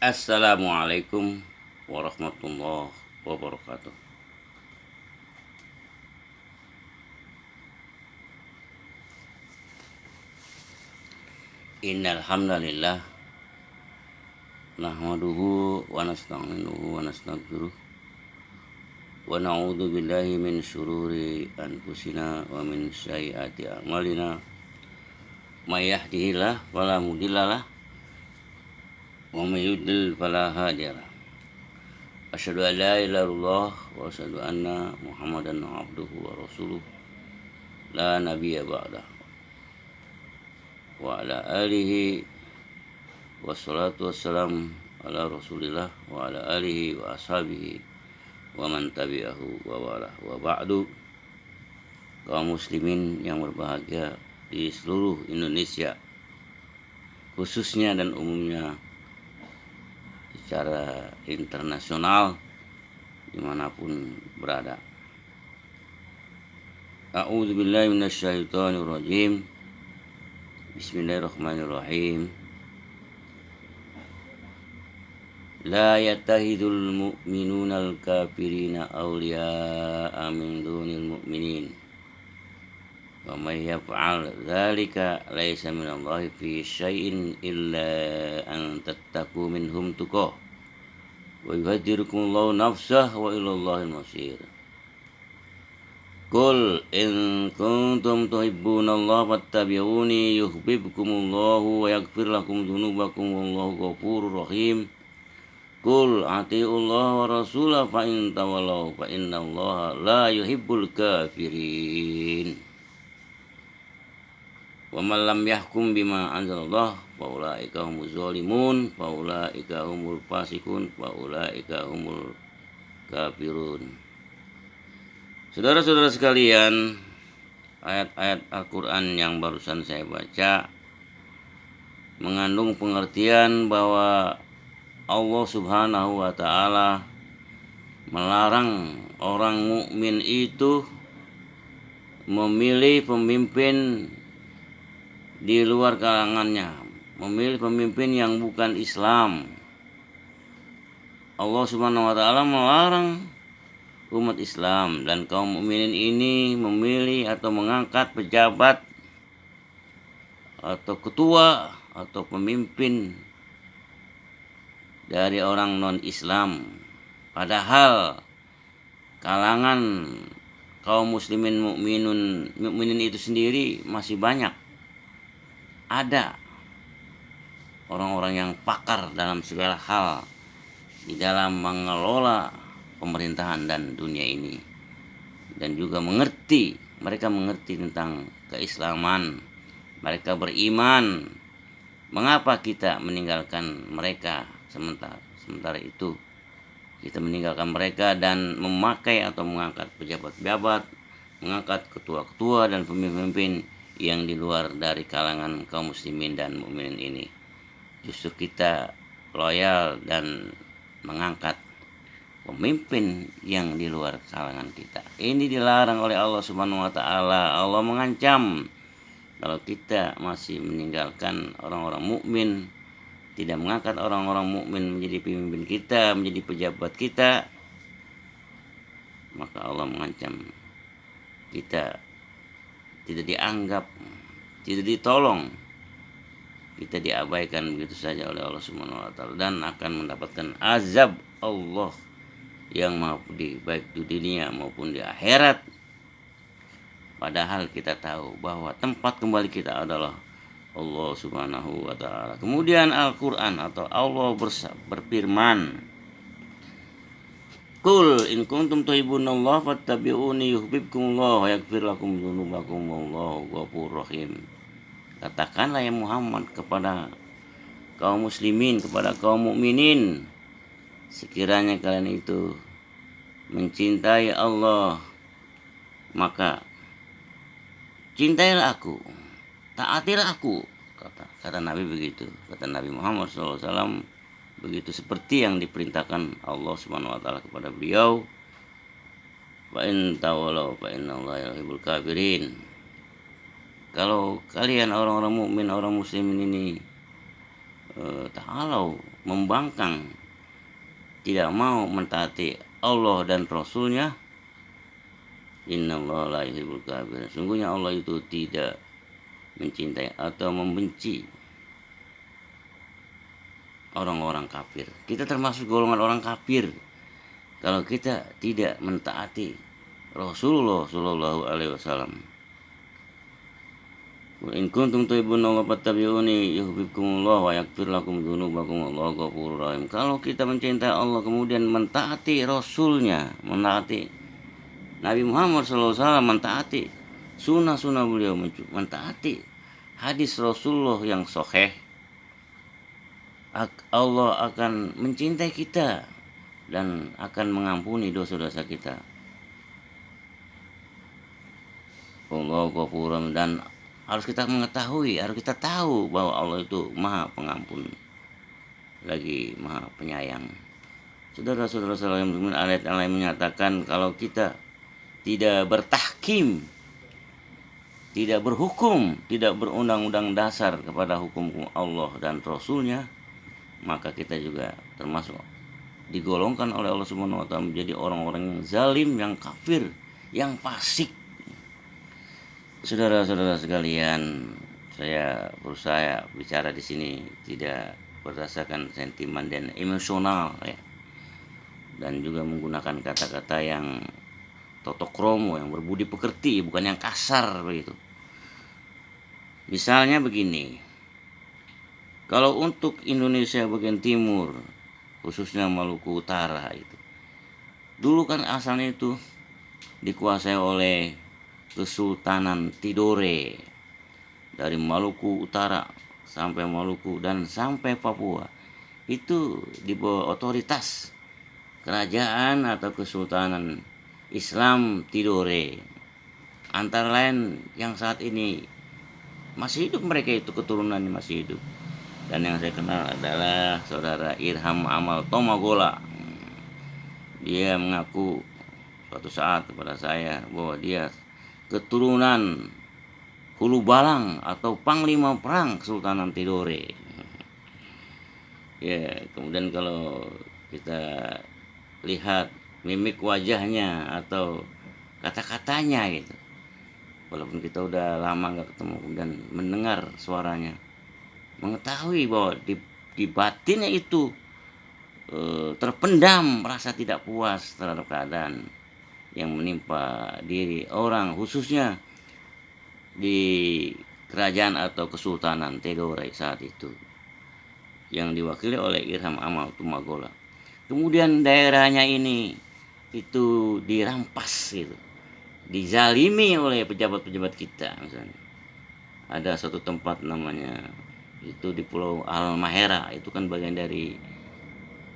Assalamualaikum warahmatullahi wabarakatuh. Innal hamdalillah nahmaduhu wa nasta'inuhu wa nastaghfiruh wa na'udzu billahi min syururi anfusina wa min sayyiati a'malina. May yahdihillahu fala mudhillalah wa may yudlil fala hadiyalah. Asyhadu an la ilaha illallah wa asyhadu anna Muhammadan abduhu wa rasuluh la nabiyya ba'dah. Wa ala alihi wassalatu wassalam ala rasulillah wa ala alihi wa ashabihi wa man tabi'ahu wa wala wa ba'du. Kaum muslimin yang berbahagia di seluruh Indonesia khususnya dan umumnya secara internasional dimanapun berada. A'udzubillahi minasyaitonirrajim. Bismillahirrahmanirrahim. La yattahidul mu'minunal kafirina awliya'a min dunil mu'minin. Wa may yaf'al dzalika laisa minallahi fi syai'in illa an tattaqu minhum tuqah. Wa yuhadzirukumullahu nafsah wa ilallahil masir. Qul in kuntum tuhibbunallaha fattabi'uni yuhibbukumullahu wa yaghfir lakum dzunubakum wallahu ghafurur rahim. Qul atiullaha wa rasulahu fa in tawallaw fa innallaha la yuhibbul kafirin. Wa man lam yahkum bima anzalallah fa ulaika humuz zalimun fa ulaika humul fasiqun fa ulaika humul kafirun. Saudara-saudara sekalian, ayat-ayat Al-Quran yang barusan saya baca mengandung pengertian bahwa Allah Subhanahu wa Ta'ala melarang orang mukmin itu memilih pemimpin di luar kalangannya, memilih pemimpin yang bukan Islam. Allah Subhanahu wa Ta'ala melarang umat Islam dan kaum mukminin ini memilih atau mengangkat pejabat atau ketua atau pemimpin dari orang non-Islam. Padahal kalangan kaum muslimin mukminin itu sendiri masih banyak. Ada orang-orang yang pakar dalam segala hal di dalam mengelola pemerintahan dan dunia ini, dan juga mereka mengerti tentang keislaman, mereka beriman. Mengapa kita meninggalkan mereka sementara itu kita meninggalkan mereka dan memakai atau mengangkat pejabat-pejabat, mengangkat ketua-ketua dan pemimpin yang di luar dari kalangan kaum muslimin dan mukminin ini? Justru kita loyal dan mengangkat pemimpin yang di luar kalangan kita. Ini dilarang oleh Allah Subhanahu wa Ta'ala. Allah mengancam kalau kita masih meninggalkan orang-orang mukmin, tidak mengangkat orang-orang mukmin menjadi pemimpin kita, menjadi pejabat kita, maka Allah mengancam kita tidak dianggap, tidak ditolong, kita diabaikan begitu saja oleh Allah Subhanahu wa Ta'ala dan akan mendapatkan azab Allah yang maha pedih baik di dunia maupun di akhirat. Padahal kita tahu bahwa tempat kembali kita adalah Allah Subhanahu wa Ta'ala. Kemudian Al-Quran atau Allah berfirman, Qul in kuntum tuhibbunallaha fattabi'uni yuhibbukumullah wa yaghfir lakum dzunubakum wallahu ghafurur rahim. Katakanlah ya Muhammad kepada kaum muslimin, kepada kaum mukminin, sekiranya kalian itu mencintai Allah, maka cintailah aku, taatilah aku. Kata Nabi begitu, kata Nabi Muhammad SAW begitu, seperti yang diperintahkan Allah Subhanahu wa Ta'ala kepada beliau. Fa in tawallaw fa innallaha yuhibbul kafirin. Kalau kalian orang-orang mukmin, orang muslimin ini ta'alau, membangkang, tidak mau mentaati Allah dan Rasulnya, innallaha la yuhibbul kafirin, sungguhnya Allah itu tidak mencintai atau membenci orang-orang kafir. Kita termasuk golongan orang kafir kalau kita tidak mentaati Rasulullah Shallallahu Alaihi Wasallam. In kuntum tuhibbuna fattabi'uni yuhibbukumullah wa yaghfir lakum dzunubakum wallahu ghafurur rahim. Kalau kita mencintai Allah kemudian mentaati Rasulnya, mentaati Nabi Muhammad SAW, mentaati sunnah-sunnah beliau, mentaati hadis Rasulullah yang sahih, Allah akan mencintai kita dan akan mengampuni dosa-dosa kita. Allah ghafurun, dan harus kita mengetahui, harus kita tahu bahwa Allah itu Maha Pengampun lagi Maha Penyayang. Saudara-saudara sekalian, ayat yang menyatakan kalau kita tidak bertahkim, tidak berhukum, tidak berundang-undang dasar kepada hukum Allah dan Rasulnya, maka kita juga termasuk digolongkan oleh Allah Subhanahu wa taala menjadi orang-orang yang zalim, yang kafir, yang fasik. Saudara-saudara sekalian, saya berusaha bicara di sini tidak berdasarkan sentimen dan emosional ya, dan juga menggunakan kata-kata yang totokromo, yang berbudi pekerti, bukan yang kasar begitu. Misalnya begini, kalau untuk Indonesia bagian timur, khususnya Maluku Utara itu, dulu kan asalnya itu dikuasai oleh Kesultanan Tidore, dari Maluku Utara sampai Maluku dan sampai Papua itu di bawah otoritas kerajaan atau Kesultanan Islam Tidore. Antara lain yang saat ini masih hidup, mereka itu keturunannya masih hidup, dan yang saya kenal adalah saudara Irham Amal Tomagola. Dia mengaku suatu saat kepada saya bahwa dia keturunan Hulu Balang atau Panglima Perang Kesultanan Tidore. Ya, kemudian kalau kita lihat mimik wajahnya atau kata-katanya gitu, walaupun kita udah lama nggak ketemu dan mendengar suaranya, mengetahui bahwa di batinnya itu terpendam rasa tidak puas terhadap keadaan yang menimpa diri orang, khususnya di kerajaan atau Kesultanan Tidore saat itu yang diwakili oleh Irham Amal Tomagola. Kemudian daerahnya ini itu dirampas gitu, dizalimi oleh pejabat-pejabat kita. Misalnya ada satu tempat namanya itu di Pulau Halmahera, itu kan bagian dari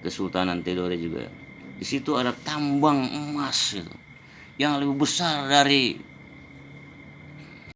Kesultanan Tidore juga. Di situ ada tambang emas gitu, yang lebih besar dari